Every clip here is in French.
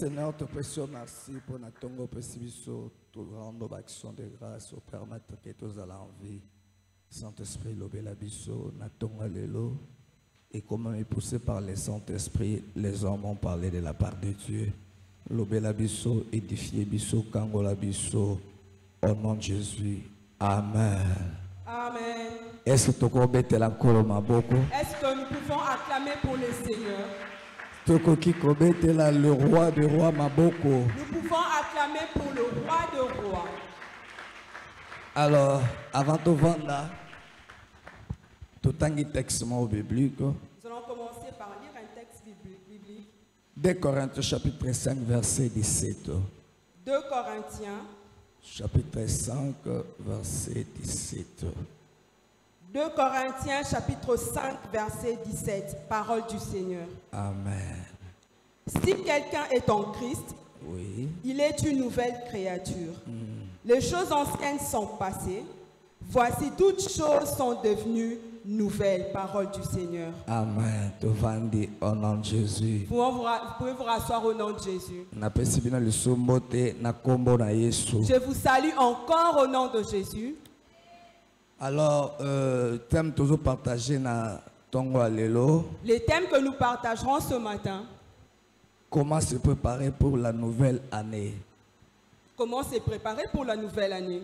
Seigneur, te précieux merci pour notre tongo pessibiso, tout rendre action de grâce, au permettre que tous allons en vie. Saint-Esprit, l'obéla biso, natongo lelo. Et comment est poussé par le Saint-Esprit, les hommes ont parlé de la part de Dieu. L'obéla biso, édifié biso, kangola biso, au nom de Jésus. Amen. Amen. Est-ce que tu peux mettre la colonne à beaucoup? Est-ce que nous pouvons acclamer pour le Seigneur? Le roi des rois Maboko. Nous pouvons acclamer pour le roi des rois. Alors, avant de vendre, tout un texte biblique. Nous allons commencer par lire un texte biblique. 2 Corinthiens chapitre 5 verset 17. 2 Corinthiens chapitre 5 verset 17. 2 Corinthiens chapitre 5 verset 17. Parole du Seigneur. Amen. Si quelqu'un est en Christ, oui, il est une nouvelle créature. Les choses anciennes sont passées. Voici, toutes choses sont devenues nouvelles. Parole du Seigneur. Amen. Te vandi au nom de Jésus. Vous pouvez vous rasseoir au nom de Jésus. Je vous salue encore au nom de Jésus. Alors, thème toujours partagé na tongo alelo. Les thèmes que nous partagerons ce matin. Comment se préparer pour la nouvelle année? Comment se préparer pour la nouvelle année?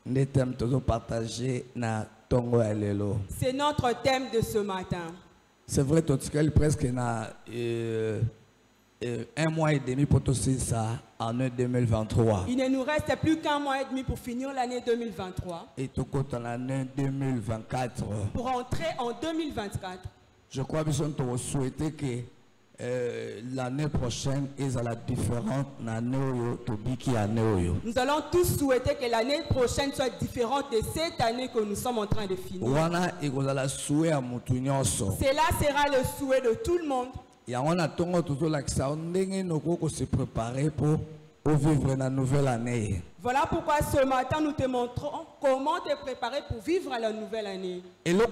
Les thèmes toujours partagés na tongo alelo. C'est notre thème de ce matin. C'est vrai, tout ce qu'il presque na 1 mois et demi pour tout ça en 2023. Il ne nous reste plus qu'un mois et demi pour finir l'année 2023. Et tout compte en l'année 2024. Pour entrer en 2024. Je crois que nous avons souhaité que l'année prochaine est la différente. Nous allons tous souhaiter que l'année prochaine soit différente de cette année que nous sommes en train de finir. Cela sera le souhait de tout le monde. Et on a toujours l'accent se préparer pour vivre la nouvelle année. Voilà pourquoi ce matin nous te montrons comment te préparer pour vivre la nouvelle année. Et la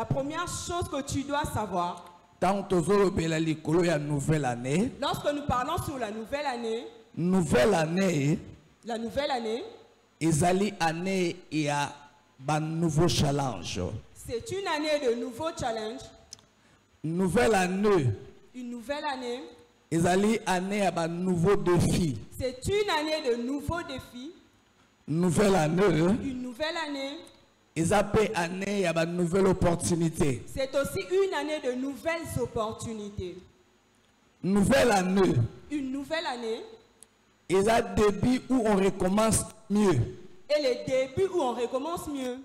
première chose que tu dois savoir, lorsque nous parlons sur la nouvelle année, la nouvelle année, c'est une année de nouveaux challenges. Nouvelle année. Une nouvelle année. Année à nouveau défi. C'est une année de nouveaux défis. Nouvelle année. Une nouvelle année. Année à nouvelle opportunité. C'est aussi une année de nouvelles opportunités. Nouvelle année. Une nouvelle année. Début où on recommence mieux. Et le début où on recommence mieux.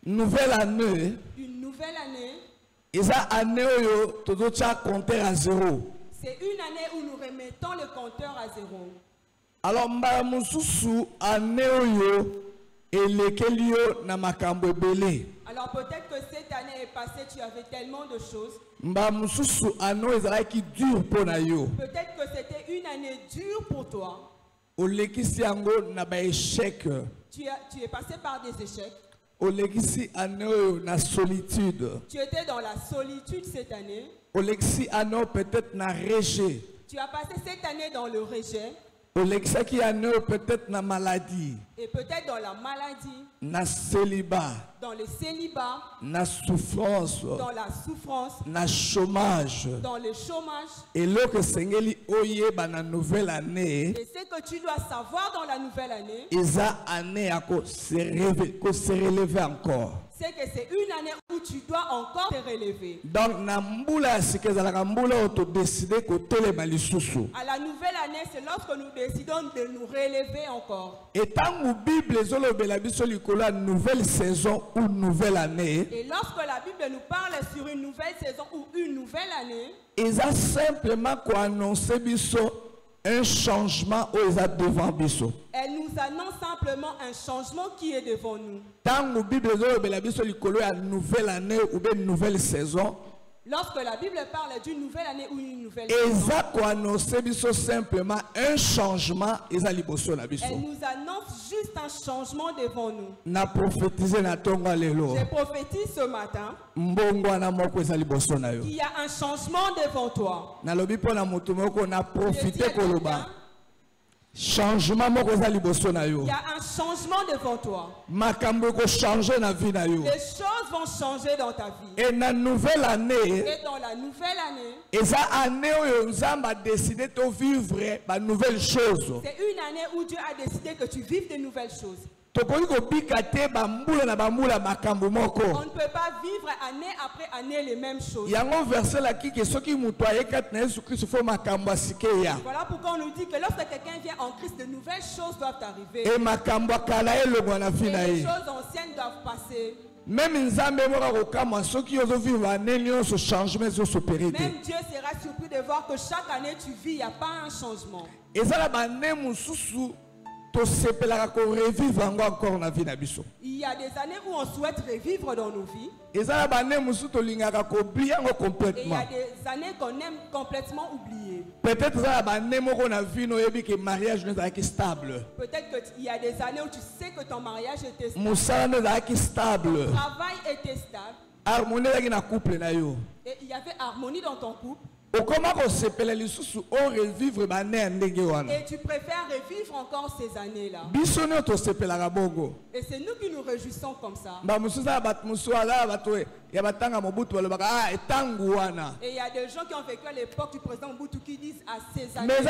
Nouvelle année. Une nouvelle année. Année où compteur à zéro. C'est une année où nous remettons le compteur à zéro. Alors, alors peut-être que cette année est passée, tu avais tellement de choses. Peut-être que c'était une année dure pour toi. Tu es passé par des échecs. Tu étais dans la solitude cette année. Tu as passé cette année dans le rejet. Peut-être na maladie. Et peut-être dans la maladie. Na célibat. Dans le célibat. Na souffrance. Dans la souffrance. Na chômage. Dans le chômage. Et là que Seigneur oyeba na nouvelle année. Et ce que tu dois savoir dans la nouvelle année. Esa année à se relever encore. C'est que c'est une année où tu dois encore te relever. Donc, na mbula sikezalaka mbula auto décider ko telema lisusu. À la nouvelle année, c'est lorsque nous décidons de nous relever encore. Et tant que Bible zolobela biso likolo nouvelle saison ou nouvelle année. Et lorsque la Bible nous parle sur une nouvelle saison ou une nouvelle année, ils a simplement quoi annoncer biso un changement où ils a devant biso. Elle nous annonce simplement un changement qui est devant nous. Tant que Bible zolobela biso likolo ya nouvelle année ou bien nouvelle saison, Lorsque la Bible parle d'une nouvelle année ou une nouvelle saison, simplement un changement. Elle nous annonce juste un changement devant nous. Je prophétise ce matin qu'il y a un changement devant toi. Changement il y a un changement devant toi. Les choses vont changer dans ta vie. Et dans la nouvelle année, a décidé de vivre de nouvelles choses. C'est une année où Dieu a décidé que tu vives de nouvelles choses. On ne peut pas vivre année après année les mêmes choses. Voilà pourquoi on nous dit que lorsque quelqu'un vient en Christ, de nouvelles choses doivent arriver. Et les choses anciennes doivent passer. Même Dieu sera surpris de voir que chaque année tu vis, il n'y a pas un changement. Il y a des années où on souhaite revivre dans nos vies. Et il y a des années qu'on aime complètement oublier. Peut-être qu'il y a des années où tu sais que ton mariage était stable. Ton travail était stable. Et il y avait harmonie dans ton couple. Et tu préfères revivre encore ces années-là. Et c'est nous qui nous réjouissons comme ça. Et il y a des gens qui ont vécu à l'époque du président Mobutu qui disent à ces années-là. Et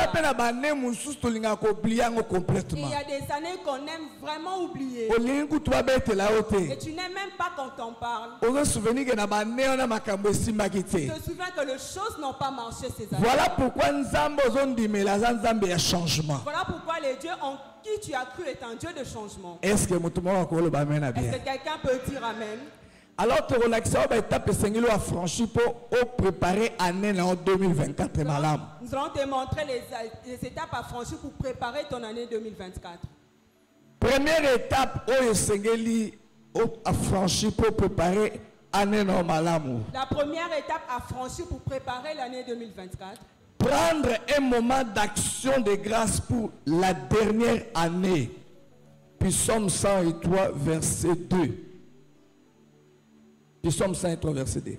il y a des années qu'on aime vraiment oublier. Et tu n'aimes même pas quand on parle. Tu te souviens que les choses n'ont pas marché ces années. Voilà pourquoi les dieux en qui tu as cru est un Dieu de changement. Est-ce que quelqu'un peut dire amen? Alors, tu étape a franchi pour préparer l'année 2024. Nous allons te montrer les étapes à franchir pour préparer ton année 2024. Première étape, a franchi pour préparer l'année normale. La première étape à franchir pour préparer l'année 2024. Prendre un moment d'action de grâce pour la dernière année. Puis Psaume 103, verset 2. Psaume 103, verset 2.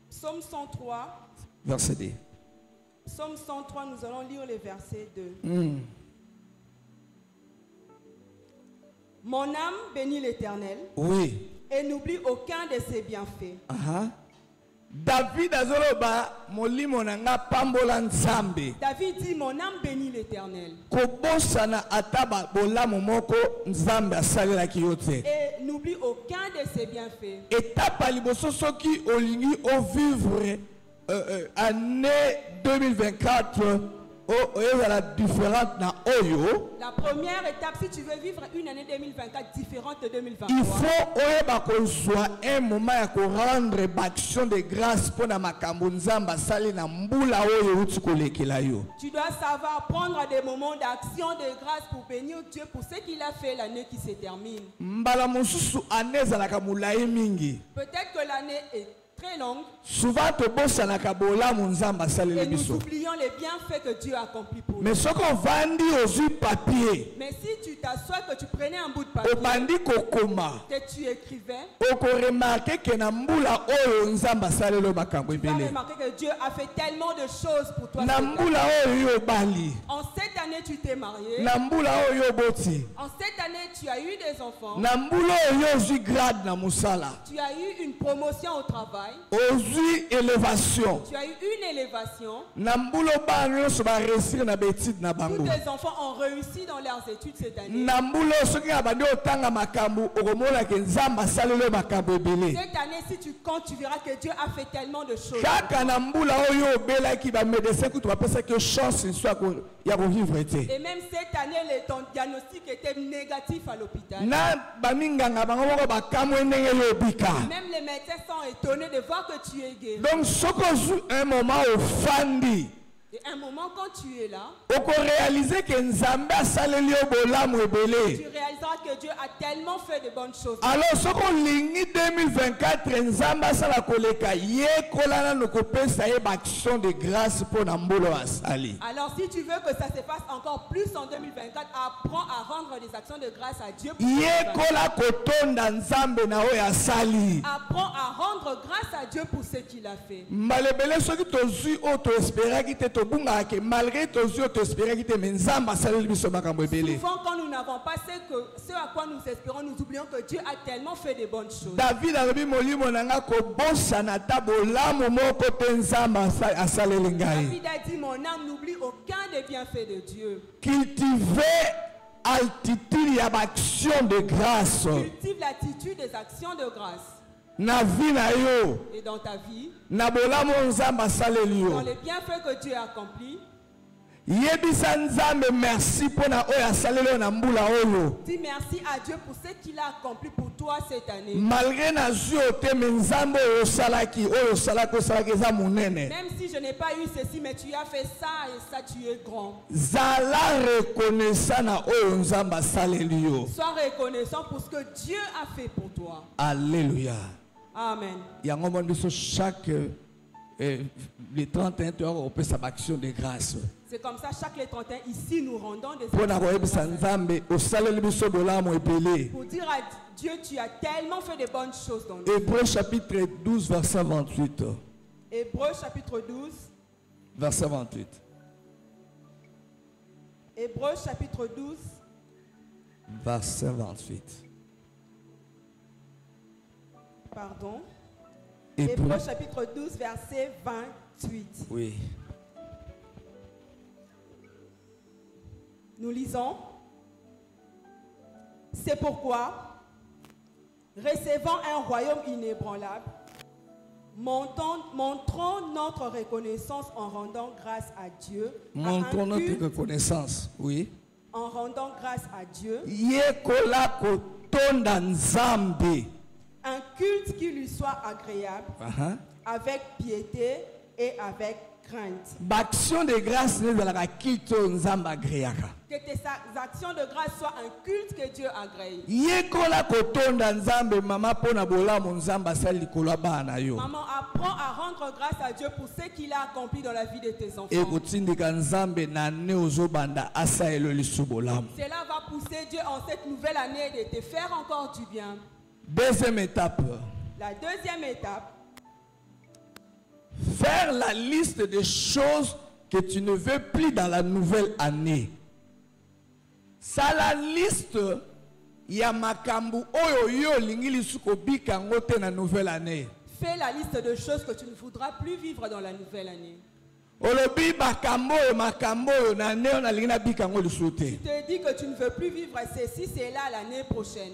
Psaume 103. Verset 2. Psaume 103, nous allons lire le verset 2. Mon âme bénit l'Éternel. Oui. Et n'oublie aucun de ses bienfaits. David azoloba molimo nanga pambola nzambe. David dit mon âme bénit l'Éternel. Kobosana ataba bolamu moko nzambe asalela kiyote. Et n'oublie aucun de ses bienfaits. Étape liboso soki olingi o vivre année 2024 la première étape, si tu veux vivre une année 2024 différente de 2023, il faut un moment de rendre action de grâce pour na makambo nzamba sali na mbula oyo utikolekilayo. Tu dois savoir prendre des moments d'action de grâce pour bénir Dieu pour ce qu'il a fait l'année qui se termine. Mbala mususu année zalaka mulai mingi. Peut-être que l'année est très longue. Souvent et nous oublions les bienfaits que Dieu a accomplis pour nous. Mais ce qu'on vendit aux papier. Mais si tu t'assois que tu prenais un bout de papier que tu écrivais, tu vas remarquer que Dieu a fait tellement de choses pour toi. En cette année tu t'es marié. En cette année tu as eu des enfants. Tu as eu une promotion au travail. Élévation. Tu as eu une élévation. Tous tes enfants ont réussi dans leurs études cette année. Cette année, si tu comptes, tu verras que Dieu a fait tellement de choses. Et même cette année, ton diagnostic était négatif à l'hôpital. Même les médecins sont étonnés de voir que tu es guéri. Donc, un moment au fandi. Et un moment quand tu es là, oko réaliser que Nzambe asaleli yo bolamu ebele. tu réaliseras que Dieu a tellement fait de bonnes choses. Alors soko lingi 2024 Nzambe asala koleka ye kolana nokopesa ye action de grâce pour na mbolo asali. Alors si tu veux que ça se passe encore plus en 2024, apprends à rendre des actions de grâce à Dieu. Ye kola kotonda Nzambe na oyo asali. Apprends à rendre grâce à Dieu pour ce qu'il a fait. Malebele soki tozui o to espérer ki te tobunga ke malgré tozui o to espérer ki te Nzambe asaleli biso makambo ebele. Souvent quand nous n'avons pas ce à quoi nous espérons, nous oublions que Dieu a tellement fait de bonnes choses. David alobi molimo nanga ko bosana ta bolamu moko te Nzambe asaleli ngai. David a dit, mon âme n'oublie aucun des bienfaits de Dieu. Cultiver altitude ya action de grâce. Cultive l'attitude des actions de grâce. Na vie na yo. Et dans ta vie, Na bolamu Nzambe asaleli yo. dans les bienfaits que Dieu a accomplis, Yebisa Nzambe merci pona oyo asaleli na mbula oyo. dis merci à Dieu pour ce qu'il a accompli pour toi cette année. Malgré na zio te Nzambe oyo salaki eza munene. Même si je n'ai pas eu ceci, mais tu as fait ça et ça, tu es grand. Zala reconnaissant na oyo Nzambe asaleli yo. Sois reconnaissant pour ce que Dieu a fait pour toi. Alléluia. Amen. Yango mon biso chaque les 31 heures on peut sa action de grâce. C'est comme ça, chaque les 31, ici, nous rendons des Pour dire à Dieu, tu as tellement fait de bonnes choses dans nous. Hébreux chapitre 12, verset 28. Hébreux chapitre 12. Verset 28. Hébreux chapitre 12. Verset 28. Pardon. Hébreux Hébreux chapitre 12, verset 28. Oui. Nous lisons. C'est pourquoi, recevant un royaume inébranlable, montrons notre reconnaissance en rendant grâce à Dieu. Montrons notre reconnaissance, oui. En rendant grâce à Dieu. Un culte qui lui soit agréable, avec piété et avec crainte. L'action de grâce n'est pas la culte Nzambe agréaka. Que tes actions de grâce soient un culte que Dieu agrée. Yekola kotonda Nzambe mama pona bolamu Nzambe asali likolo bana yo. Maman, apprends à rendre grâce à Dieu pour ce qu'il a accompli dans la vie de tes enfants. Et kotindika Nzambe na ne ozobanda asaelo lisubolamu. Cela va pousser Dieu en cette nouvelle année de te faire encore du bien. Deuxième étape. La deuxième étape. Faire la liste des choses que tu ne veux plus dans la nouvelle année. Ça la liste ya makambu oyo yo lingi lisuko bika ngote na nouvelle année. Fais la liste de choses que tu ne voudras plus vivre dans la nouvelle année. Olobi makambo na ne on lingi na bika ngo lisute. Tu te dis que tu ne veux plus vivre ceci, c'est là l'année prochaine.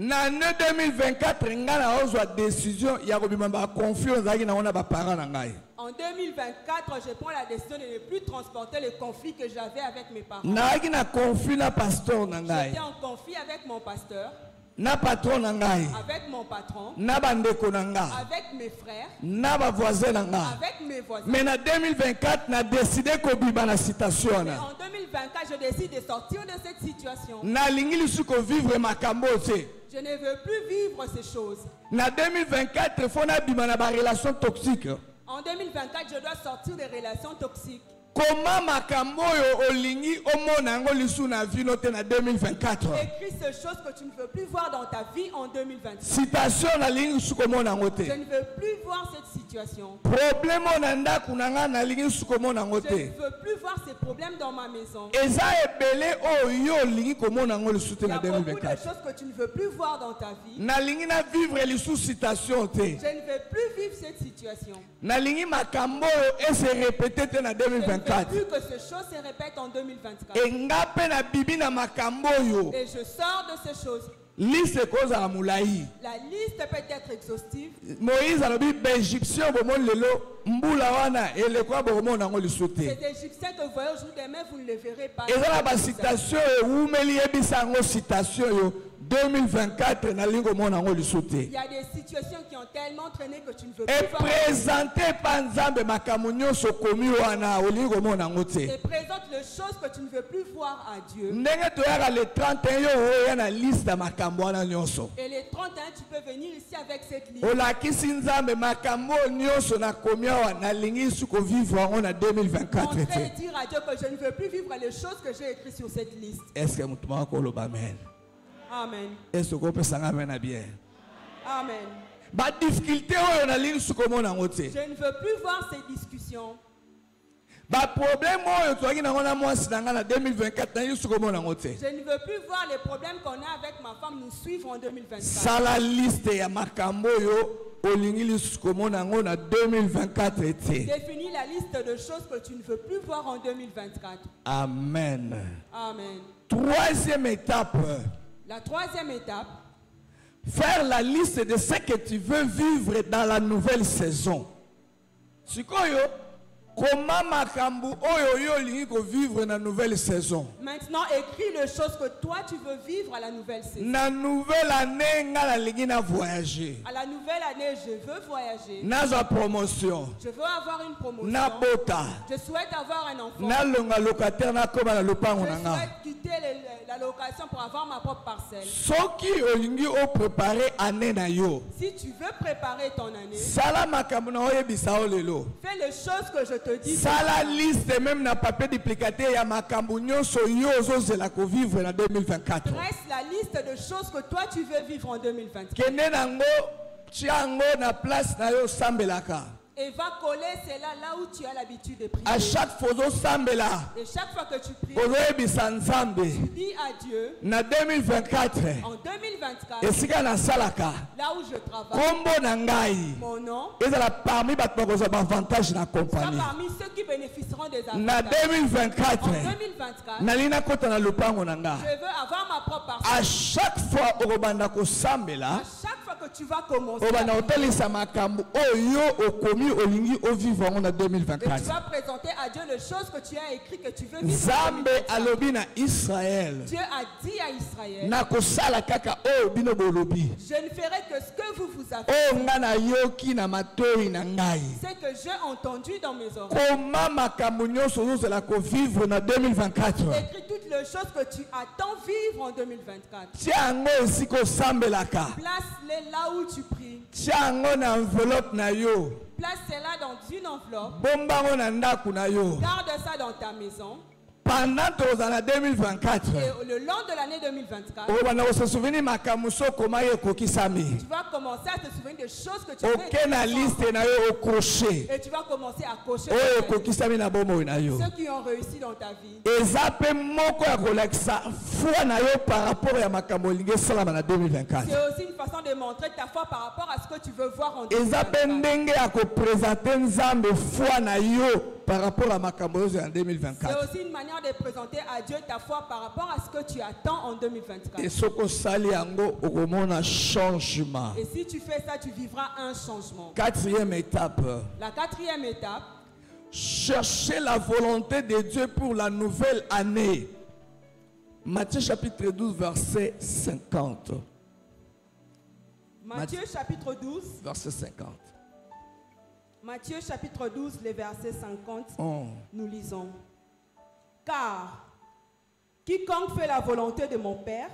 L'année 2024, ngana ozwa décision ya kobima ba confiance zaki na ona ba parents na ngai. En 2024, je prends la décision de ne plus transporter le conflit que j'avais avec mes parents. Na na conflit na pasteur na ngai. J'étais en conflit avec mon pasteur. Na patron na ngai. Avec mon patron. Na bandeko na ngai. Avec mes frères. Na ba voisins na ngai. Avec mes voisins. Mais en 2024, na décidé kobima na situation na. En 2024, je décide de sortir de cette situation. Na lingi lisuko vivre makambo te. Je ne veux plus vivre ces choses. En 2024, il faut une relation toxique. En 2024, je dois sortir des relations toxiques. Comment makambo yo olingi omona ngo lisu na vie note na 2024. Écris ces choses que tu ne veux plus voir dans ta vie en 2024. Situation na lingi suko mona ngote. Je ne veux plus voir cette situation. Problème onanda kunanga na lingi suko mona ngote. Je ne veux plus voir ces problèmes dans ma maison. Eza ebele o yo lingi komona ngo lisu te na 2024. Il y a beaucoup de choses que tu ne veux plus voir dans ta vie. Na lingi na vivre lisu situation te. Je ne veux plus vivre cette situation. Na lingi makambo et se répéter te na 2024. Je ne veux plus que ces choses se répètent en 2024. Et ngape na bibi na makambo yo. Et je sors de ces choses. liste cause à moulaï. La liste peut être exhaustive. Moïse a dit Égyptien bomon lelo mbula wana et le quoi bomon nango le sauter. Cet Égyptien que vous voyez aujourd'hui, demain vous ne le verrez pas. Et là la citation ou meli ebisango citation yo 2024 na lingo mon nango le sauter. Il y a des situations qui ont tellement traîné que tu ne veux Et plus voir. présenté par Nzambe makamunyo so komi wana olingo mon nango te. Et présente les choses que tu ne veux plus voir à Dieu. Ndenge toyaka le 31 yo oya na liste ya makambo wana nyonso. Et les 31, tu peux venir ici avec cette liste. Olakisi Nzambe makambo nyonso na komi awa na lingi suko vivre on a 2024 Montrer te. et dire à Dieu que je ne veux plus vivre les choses que j'ai écrites sur cette liste. Est-ce que mutuma ko loba amen? Amen. Est-ce que peut sanga amen bien? Amen. Ba difficulté oyo na lingi suko mona ngote. Je ne veux plus voir ces discussions. Ba problème oyo toaki na ngona mwasi na nga na 2024 na lingi suko mona ngote. Je ne veux plus voir les problèmes qu'on a avec ma femme nous suivre en 2024. Sala liste ya makambo yo olingi lisuko mona ngo na 2024 te. Définis la liste de choses que tu ne veux plus voir en 2024. Amen. Amen. Troisième étape. La troisième étape, Faire la liste de ce que tu veux vivre dans la nouvelle saison. Sikoyo, comment makambu oyo yo lingi ko vivre na nouvelle saison. maintenant écris les choses que toi tu veux vivre à la nouvelle saison. Na nouvelle année nga la lingi na voyager. À la nouvelle année, je veux voyager. Naza promotion. Je veux avoir une promotion. Na bota. Je souhaite avoir un enfant. Na longa locataire na koma na lopango Je na nga. souhaite quitter la location pour avoir ma propre parcelle. Soki olingi o préparer année na yo. Si tu veux préparer ton année, Sala makambu na oyebisa o lelo. fais les choses que je te dis. Sala liste même na papier duplicaté ya makambu nyonso yo ozozela ko vivre na 2024. Dresse la liste de choses que toi tu veux vivre en 2024. Kende nango tiango na place na yo sambelaka. Et va coller cela là où tu as l'habitude de prier. À chaque fois sambela. Et chaque fois que tu pries, Ozoyebisa Nzambe dis à Dieu, na 2024 en 2024, esika na salaka là où je travaille, kombo na ngai mon nom ezala parmi bato bakozwa avantage na sera compagnie. parmi ceux qui bénéficieront des Na avantages. 2024 En 2024, nali nakota na lupango na nga. je veux avoir ma propre À parcelle. chaque fois okobanda kosambela À chaque fois que tu vas commencer, obanda à prier, kotalisa makambo oyo okomi olingi ovivre yango na et tu 2024. vas présenter à Dieu les choses que tu as écrites que tu veux vivre. en Nzambe 2024. alobi na Israël Dieu a dit à Israël, nakosala kaka oyo bino bolobi je ne ferai que ce que vous avez. oyo nga nayoki na matoi na ngai. C'est que j'ai entendu dans mes oreilles. Koma makambo nyonso ozozela kovivre na 2024. Écris toutes les choses que tu attends vivre en 2024. tia yango esika osambelaka. Place-les là où tu pries. tia yango na enveloppe na yo. Place-les-là dans une enveloppe. bomba yango na ndako na yo. Garde ça dans ta maison. pendant tozala na 2024 Et le long de l'année 2024, okobanda kose souvenir makambo so okoma ye ekokisami. tu vas commencer à te souvenir des choses que tu veux. oke na liste na yo okroche Et tu vas commencer à cocher oyo ekokisami na bomoi na yo. ceux qui ont réussi dans ta vie. eza mpe moko ya kolakisa foi na yo par rapport ya makambo olingi esalama na 2024. C'est aussi une façon de montrer ta foi par rapport à ce que tu veux voir en eza mpe 2024. ndenge ya kopresente nzambe foi na yo par rapport à makambo oyo ya C'est 2024. aussi une manière de présenter à Dieu ta foi par rapport à ce que tu attends en 2024. et soki osali yango okomona changement. Et si tu fais ça, tu vivras un changement. Quatrième étape, La quatrième étape, chercher la volonté de Dieu pour la nouvelle année. Matthieu chapitre 12 verset 50. Matthieu chapitre 12, Verset 50. Matthieu chapitre 12, les versets 50, Oh. nous lisons. Car quiconque fait la volonté de mon Père,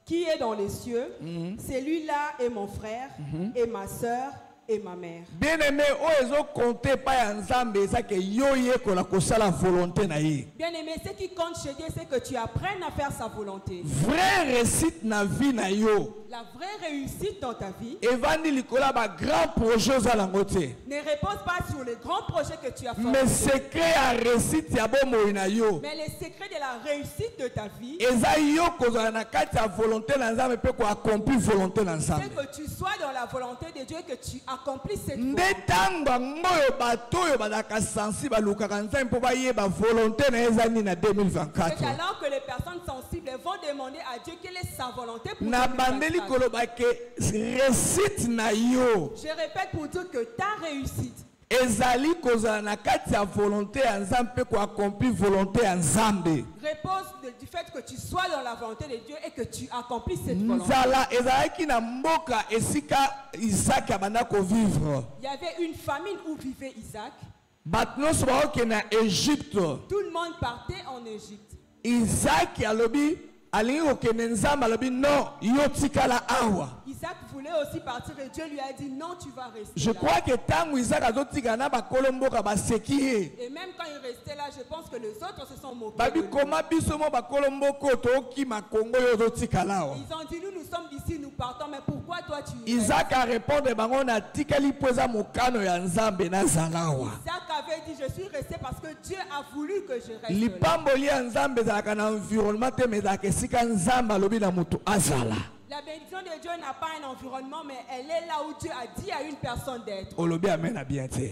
qui est dans les cieux, celui-là est mon frère et ma sœur et ma mère. Bien-aimé, ozo compter pas ya nzambe ezake yo yekola kosala volonté na ye. Bien-aimé, ce qui compte chez Dieu, c'est que tu apprennes à faire sa volonté. Vraie réussite na vie na yo. La vraie réussite dans ta vie Evandi likola ba grand projet ozala ngote. ne repose pas sur les grands projets que tu as Mais faits, secret ya réussite ya bomoi na yo. mais les secrets de la réussite de ta vie, Eza yo kozala na kati ya volonté na nzambe pe ko accomplir volonté na nzambe. c'est que tu sois dans la volonté de Dieu et que tu accomplisses cette Nde volonté. tango ngoyo bato oyo bazalaka sensible balukaka nzambe mpo bayeba volonté na ye eza nini na C'est 2024. alors que les personnes sont sensibles et vont demander à Dieu quelle est sa volonté pour Na bandeli 2024. koloba ke réussite na yo. Je répète pour dire que ta réussite Ezali kozala na kati ya volonté ya Nzambe ko accomplir volonté ya Nzambe. repose du fait que tu sois dans la volonté de Dieu et que tu accomplis cette volonté. Nzala ezalaki na mboka esika Isaac abanda ko vivre. Il y avait une famine où vivait Isaac. Bato nyonso baoke na Égypte. Tout le monde partait en Égypte. Isaac alobi alingi kokende Nzambe alobi non yo tikala awa. Isaac voulait aussi partir et Dieu lui a dit non, tu vas rester Je là. crois que tango Isaac azotika na bakolo mboka baseki ye. Et même quand il restait là, je pense que les autres se sont moqués de Babi lui. koma biso mo bakolo mboko toki makongo yo zotikala awa. Ils ont dit nous sommes d'ici, nous partons, mais pourquoi toi tu restes? Isaac a répondu bango na tikali po eza mokano ya Nzambe na zalawa. Isaac avait dit je suis resté parce que Dieu a voulu que je reste là. Lipamboli ya Nzambe ezalaka na environnement te mais ezalaka esika Nzambe alobi na mutu azala. La bénédiction de Dieu n'a pas un environnement, mais elle est là où Dieu a dit à une personne d'être. Olobi amen a bien te.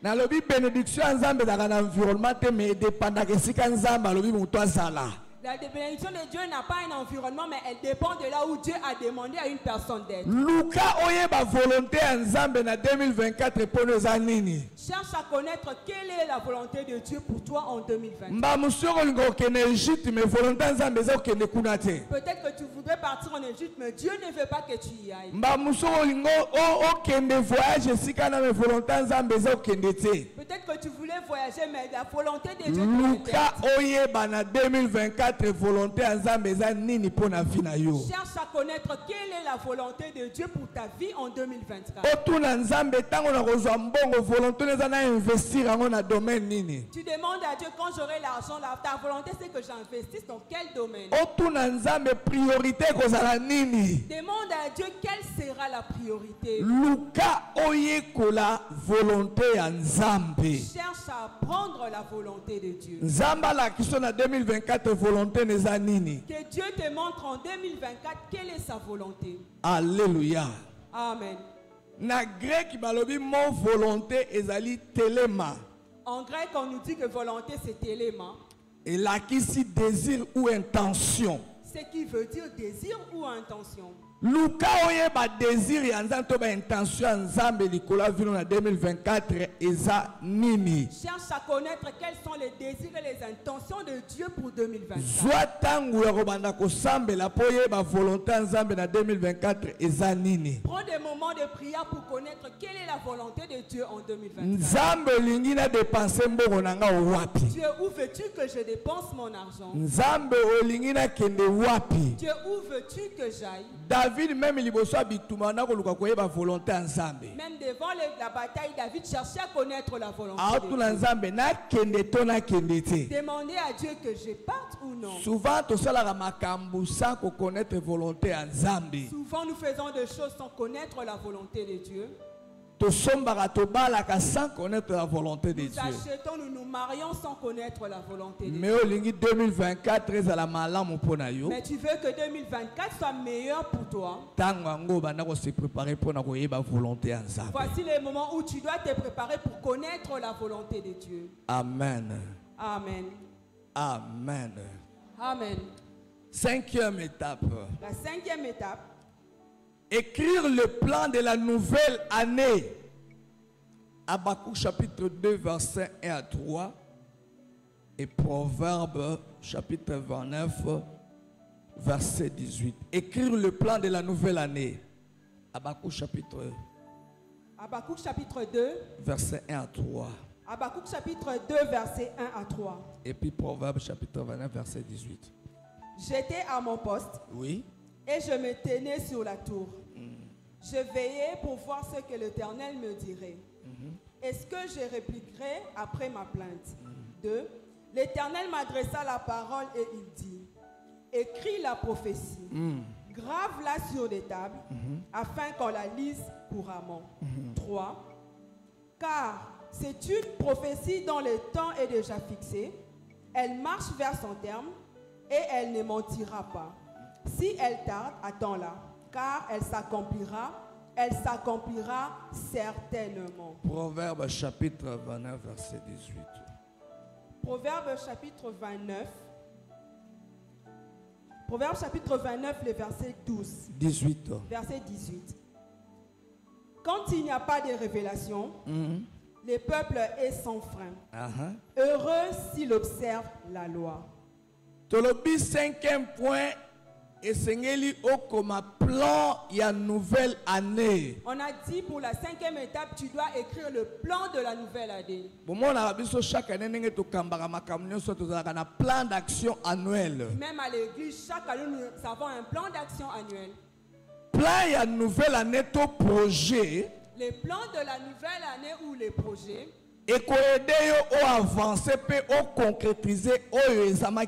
Na lobi bénédiction ya Nzambe ezalaka na environnement te mais dépendaka esika Nzambe alobi mutu azala. La bénédiction de Dieu n'a pas un environnement, mais elle dépend de là où Dieu a demandé à une personne d'être. Luka oyeba volonté ya Nzambe na 2024 pono eza nini? Cherche à connaître quelle est la volonté de Dieu pour toi en 2020. Mba musoko lingo kene Égypte mais volonté ya Nzambe eza okende kuna te. Peut-être que tu voudrais partir en Égypte, mais Dieu ne veut pas que tu y ailles. Mba musoko lingo okende voyage esika na mais volonté ya Nzambe eza okende te. Peut-être que tu voulais voyager, mais la volonté de Dieu te Luka interdit. oyeba na 2024 volonté ya Nzambe eza nini pona vie na yo. Cherche à connaître quelle est la volonté de Dieu pour ta vie en 2024. Otuna Nzambe tango na kozwa mbongo volonté eza na investir yango na domaine nini. Tu demandes à Dieu quand j'aurai l'argent, ta volonté c'est que j'investisse dans quel domaine? Otuna Nzambe priorité kozala nini. Demande à Dieu quelle sera la priorité. Luka oyekola volonté ya Nzambe. Cherche à apprendre la volonté de Dieu. Nzamba la kiso na 2024 volonté neza nini. Que Dieu te montre en 2024 quelle est sa volonté. Alléluia. Amen. Na grec balobi mon volonté ezali telema. En grec, on nous dit que volonté c'est téléma, Et là qui désir ou intention. ce qui veut dire désir ou intention. Luka oyeba désir ya Nzambe to ba intention ya Nzambe likola vino na 2024 eza nini. Cherche à connaître quels sont les désirs et les intentions de Dieu pour 2024. Zwa tangu ya kobanda kosambela po yeba volonté ya Nzambe na 2024 eza nini. Prends des moments de prière pour connaître quelle est la volonté de Dieu en 2024. Nzambe olingi na dépenser mbongo na nga wapi. Dieu, où veux-tu que je dépense mon argent? Nzambe olingi na kende wapi. Dieu, où veux-tu que j'aille? David même liboso bituma na koluka koyeba volonté ya Nzambe. Même devant la bataille, David cherchait à connaître la volonté Aotu de na Dieu. Nzambe na kende to na kende te. Demandez à Dieu que je parte ou non. Souvent tosalaka makambo sans connaître volonté ya Nzambe. Souvent, nous faisons des choses sans connaître la volonté de Dieu. Tosombaka tobalaka sans connaître la volonté de Nous Dieu. achetons, nous nous marions sans connaître la volonté de Mais Dieu. olingi 2024 ezala malamu mpona yo. Mais tu veux que 2024 soit meilleur pour toi. Tango yango banda ko se préparer mpona koyeba volonté ya Nzambe. Voici les moments où tu dois te préparer pour connaître la volonté de Dieu. Amen. Amen. Amen. Amen. 5e étape. La 5e étape, Écrire le plan de la nouvelle année. Habakkuk chapitre 2 versets 1 à 3 et Proverbes chapitre 29 verset 18. Écrire le plan de la nouvelle année. Habakkuk chapitre 2, verset 1 à 3 Habakkuk chapitre 2, verset 1 à 3. et puis Proverbes chapitre 29 verset 18. J'étais à mon poste Oui. et je me tenais sur la tour. Je veillais pour voir ce que l'Éternel me dirait. Est-ce que je répliquerai après ma plainte? 2. L'Éternel m'adressa la parole et il dit, écris la prophétie, grave-la sur des tables, afin qu'on la lise couramment. 3. Car c'est une prophétie dont le temps est déjà fixé, elle marche vers son terme et elle ne mentira pas. Si elle tarde, attends-la, car elle s'accomplira certainement. Proverbes chapitre 29 verset 18. Proverbe chapitre 29, Proverbe chapitre 29, le verset 12. 18. Verset 18. Quand il n'y a pas de révélation, le peuple est sans frein. Heureux s'il observe la loi. Tolobi 5e point. Et Seigneur, au comme plan, il y a une nouvelle année. On a dit pour la 5e étape, tu dois écrire le plan de la nouvelle année. Chaque année, nous avons un plan d'action annuel. Même à l'église, chaque année, nous avons un plan d'action annuel. Plan, il y a une nouvelle année, ton projet. Les plans de la nouvelle année ou les projets. Et qu'on aide à avancer et à concrétiser va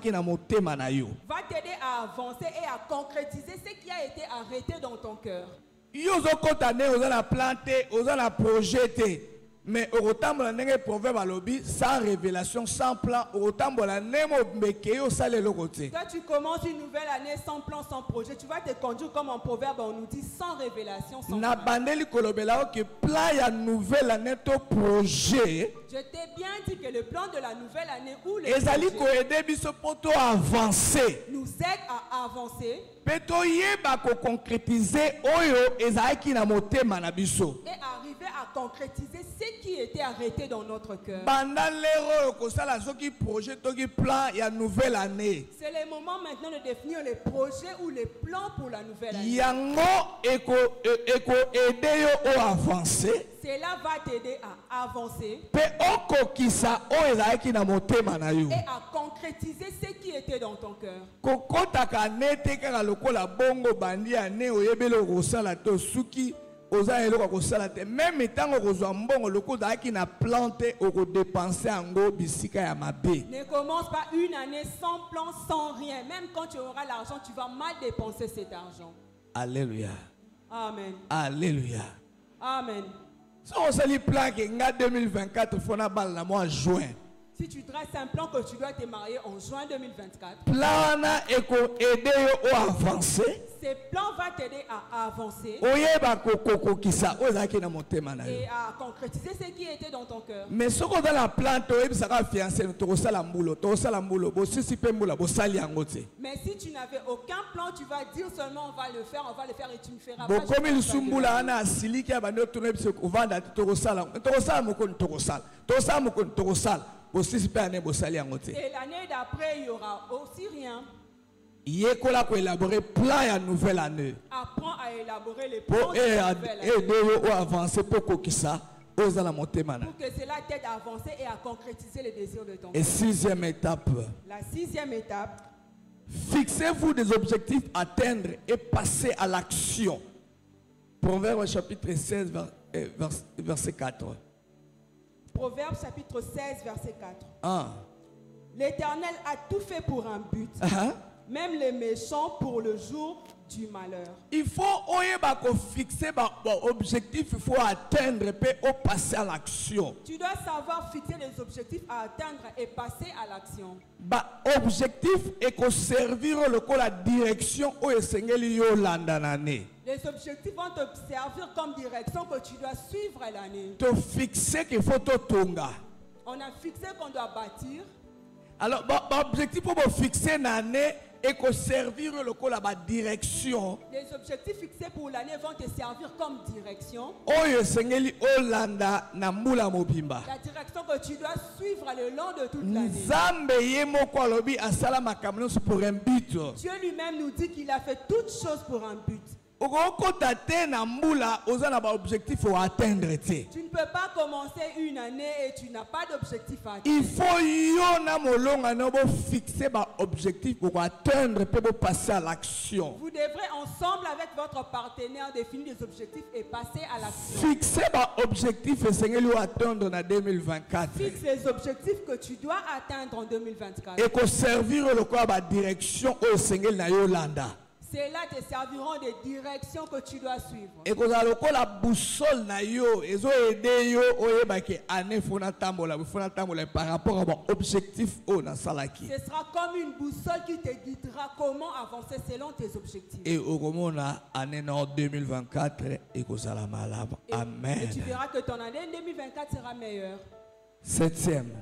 t'aider à avancer et à concrétiser ce qui a été arrêté dans ton cœur. Vous avez planté, vous avez projeté. Mais au retour de proverbe sans révélation, sans plan, au retour de quand tu commences une nouvelle année sans plan, sans projet, tu vas te conduire comme en proverbe, on nous dit sans révélation, sans plan. Je t'ai bien dit que le plan de la nouvelle année ou le projet nous aide à avancer. Et arriver à concrétiser ce qui était arrêté dans notre cœur. C'est le moment maintenant de définir les projets ou les plans pour la nouvelle année. Cela va t'aider à avancer et à concrétiser ce qui était dans ton cœur. Même tant ne commence pas une année sans plan, sans rien. Même quand tu auras l'argent, tu vas mal dépenser cet argent. Alléluia. Amen. Alléluia. Amen. Si on se dit plan que 2024 il faut na balle en juin. Si tu traces un plan que tu dois te marier en juin 2024, plan et aider à avancer. Ces plans vont t'aider à avancer et à concrétiser ce qui était dans ton cœur. Mais ce qu'on a la plante, ça va fiancer, mais si tu n'avais aucun plan, tu vas dire seulement on va le faire et tu ne feras pas. Comme il sumbula ana siliki abando tourner uvanda torosala et l'année d'après il y aura aussi rien. Élaborer plan à nouvelle année. Apprends à élaborer les plans de la nouvelle année. Pour que cela t'aide à avancer et à concrétiser les désirs de ton cœur. Et 6e étape. La 6e étape. Fixez-vous des objectifs à atteindre et passez à l'action. Proverbe chapitre 16, verset 4. Proverbe chapitre 16, verset 4. 1. L'Éternel a tout fait pour un but. Même les méchants pour le jour du malheur. Il faut fixer un objectif, il faut atteindre et passer à l'action. Tu dois savoir fixer les objectifs à atteindre et passer à l'action. Objectif est que servir la direction où est les objectifs vont te servir comme direction que tu dois suivre l'année. Te fixer qu'il faut tonga. On a fixé qu'on doit bâtir. Alors, l'objectif pour fixer l'année et que servir la direction. Les objectifs fixés pour l'année vont te servir comme direction. La direction que tu dois suivre le long de toute l'année. Dieu lui-même nous dit qu'il a fait toutes choses pour un but. Tu ne peux pas commencer une année et tu n'as pas d'objectif à atteindre. Il faut fixer un objectif pour atteindre et pour passer à l'action. Vous devrez ensemble avec votre partenaire définir des objectifs et passer à l'action. Fixer un objectif et Seigneur atteindre en 2024. Fixe les objectifs que tu dois atteindre en 2024. Et que servir la direction au Seigneur na Yolanda. Cela te serviront des directions que tu dois suivre. Et que la boussole na yo ezo aider yo oyebake année fona tambola par rapport à l'objectif au na salaki. Ce sera comme une boussole qui te guidera comment avancer selon tes objectifs. Et au romona année 2024 et que ça la malade. Amen. Et tu verras que ton année 2024 sera meilleure. 7e.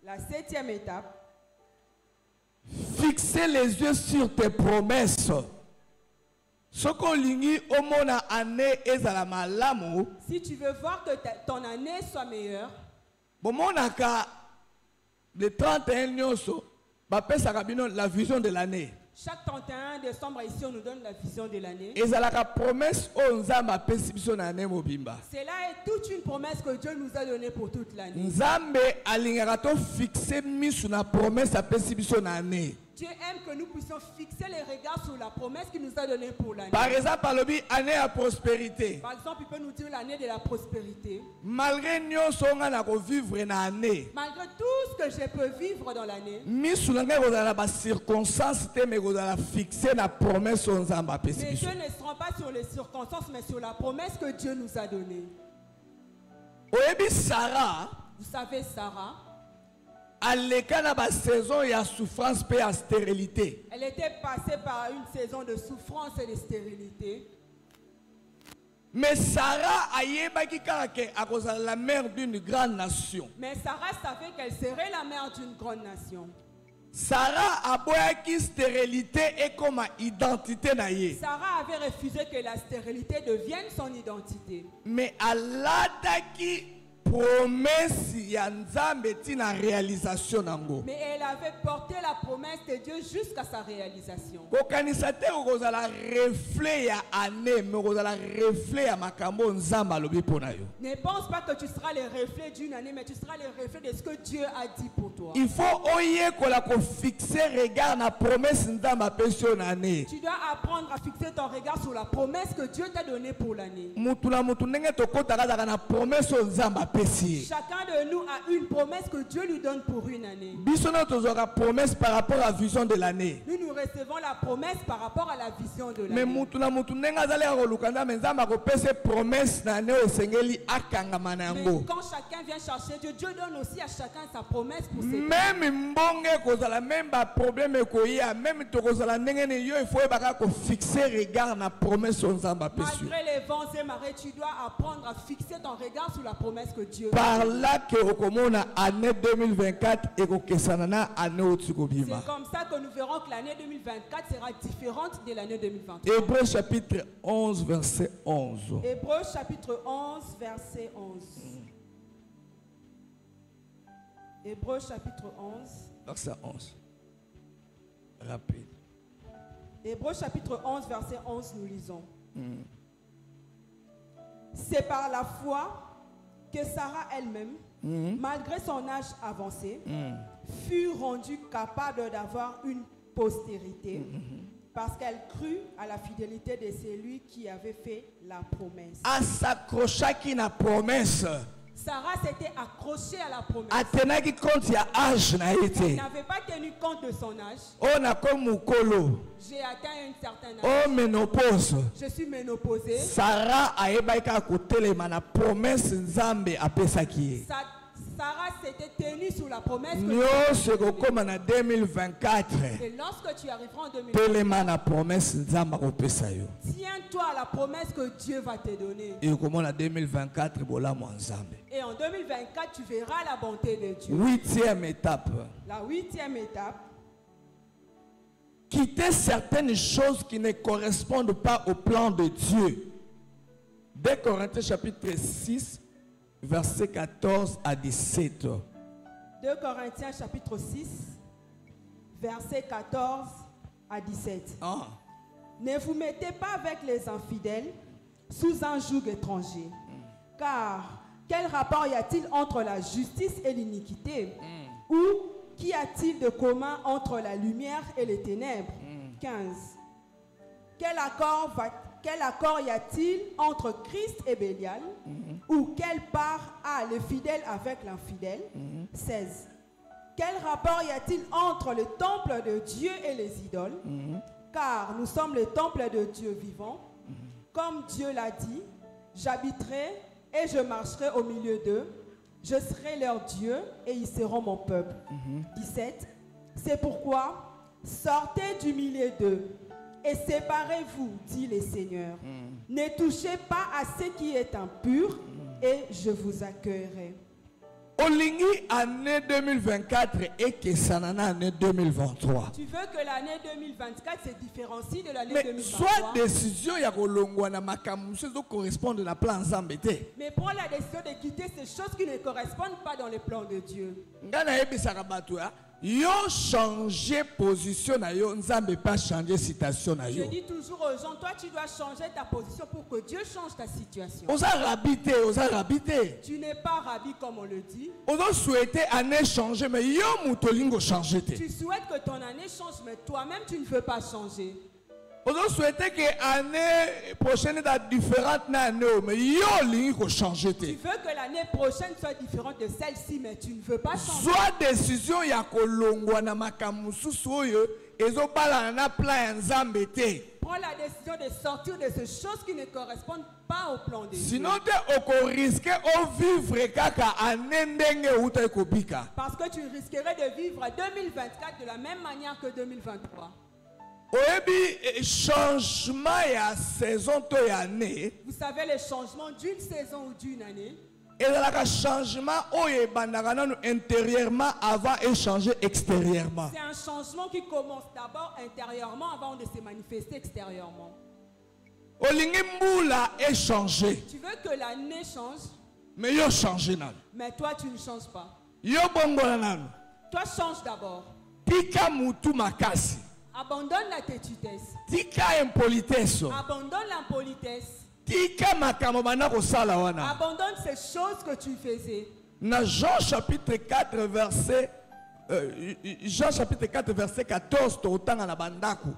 La 7e étape. fixer les yeux sur tes promesses. Si tu veux voir que ton année soit meilleure, le 31 la vision de l'année. chaque 31 décembre ici on nous donne la vision de l'année. Cela est toute une promesse que Dieu nous a donnée pour toute l'année. Dieu aime que nous puissions fixer les regards sur la promesse qu'il nous a donnée pour l'année. Par exemple, année à prospérité. Par exemple, il peut nous dire l'année de la prospérité. Malgré tout ce que je peux vivre dans l'année, mais ce ne seront pas sur les circonstances, mais sur la promesse que Dieu nous a donnée. Vous savez, Sarah, elle était passée par une saison de souffrance et de stérilité. Mais Sarah la mère d'une grande nation. Mais Sarah savait qu'elle serait la mère d'une grande nation. Sarah a boyaki stérilité et comme identité naïe. Sarah avait refusé que la stérilité devienne son identité. Mais Allah daki promesse ya Nzambe tina réalisation nango. Mais elle avait porté la promesse de Dieu jusqu'à sa réalisation. Kokanisate okozala reflet ya année mais okozala reflet ya makambo Nzambe alobi pona yo. Ne pense pas que tu seras le reflet d'une année, mais tu seras le reflet de ce que Dieu a dit pour toi. Il faut oye kola ko fixer regard na promesse Nzambe apesi yo na année. Tu dois apprendre à fixer ton regard sur la promesse que Dieu t'a donnée pour l'année. Mutu na mutu ndenge tokota na promesse Nzambe. Chacun de nous a une promesse que Dieu lui donne pour une année. Promesse par rapport à la vision de l'année. Nous recevons la promesse par rapport à la vision de l'année. Mais quand chacun vient chercher Dieu, Dieu donne aussi à chacun sa promesse pour ses même problème il faut fixer regard na promesse malgré les vents et marées, tu dois apprendre à fixer ton regard sur la promesse que Dieu par là que année 2024 et année. C'est comme ça que nous verrons que l'année 2024 sera différente de l'année 2023. Hébreux chapitre 11 verset 11. Hébreux chapitre 11 verset 11. Hébreux chapitre 11 verset 11. Rapide. Hébreux chapitre 11 verset 11 nous lisons. C'est par la foi que Sarah elle-même, malgré son âge avancé, fut rendue capable d'avoir une postérité parce qu'elle crut à la fidélité de celui qui avait fait la promesse. À s'accrocher qui na promesse. Sarah s'était accrochée à la promesse. Elle n'avait pas tenu compte de son âge. J'ai atteint un certain âge. Ménopause. Je suis ménopausée. Sarah a na promesse Nzambe apesaki. Sarah s'était tenue sous la promesse que et lorsque tu arriveras en 2024, tiens-toi à la promesse que Dieu va te donner. Et en 2024, tu verras la bonté de Dieu. 8e étape. La 8e étape. Quitter certaines choses qui ne correspondent pas au plan de Dieu. 2 Corinthiens chapitre 6. Verset 14 à 17. 2 Corinthiens chapitre 6, verset 14 à 17. Ne vous mettez pas avec les infidèles sous un joug étranger. Car quel rapport y a-t-il entre la justice et l'iniquité? Ou qu'y a-t-il de commun entre la lumière et les ténèbres? 15. Quel accord y a-t-il entre Christ et Bélial? Ou quelle part a le fidèle avec l'infidèle? 16. Quel rapport y a-t-il entre le temple de Dieu et les idoles? Car nous sommes le temple de Dieu vivant. Comme Dieu l'a dit, j'habiterai et je marcherai au milieu d'eux. Je serai leur Dieu et ils seront mon peuple. 17. C'est pourquoi sortez du milieu d'eux et séparez-vous, dit le Seigneur. Ne touchez pas à ce qui est impur et je vous accueillerai. Olingi année 2024 et que ça n'en a année 2023. Tu veux que l'année 2024 se différencie de l'année Mais 2023. soit décision ya kolongwa na makambo so correspondre na plan Nzambe. Mais prends la décision de quitter ces choses qui ne correspondent pas dans les plans de Dieu. Ngana yebisaka bato ya yo changer position na yo Nzambe pas changer situation na Je yo. dis toujours aux gens, toi tu dois changer ta position pour que Dieu change ta situation. Oza rabité. Tu n'es pas rabbi comme on le dit. Ozo souhaiter année changer mais yo mutolingo changer te. Tu souhaites que ton année change mais toi-même tu ne veux pas changer. Ozo souhaiter que année prochaine est différente na année mais yo lingo changer te. Tu veux que l'année prochaine soit différente de celle-ci mais tu ne veux pas changer. Soit décision ya kolongwa na makambo susu oyo ezobala na plan ya Nzambe te. Prends la décision de sortir de ces choses qui ne correspondent pas au plan de Dieu. Sinon te oko risquer o vivre kaka année ndenge uta ekobika. Parce que tu risquerais de vivre 2024 de la même manière que 2023. Oyebi changement ya saison to ya année. Vous savez, le changement d'une saison ou d'une année, ezalaka changement oyo ebandaka nanu intérieurement avant échanger extérieurement. c'est un changement qui commence d'abord intérieurement avant de se manifester extérieurement. Olingi mbula échanger Tu veux que l'année change, mais yo changer nanu. mais toi tu ne changes pas. Yo bongola nanu. Toi change d'abord. Tika mutu makasi. Abandonne la têtudesse. Tika impolitesse. Abandonne l'impolitesse. Tika makambo bana kosala wana. Abandonne ces choses que tu faisais. Na Jean chapitre 4 verset Jean chapitre 4 verset 14 totanga na bandaku.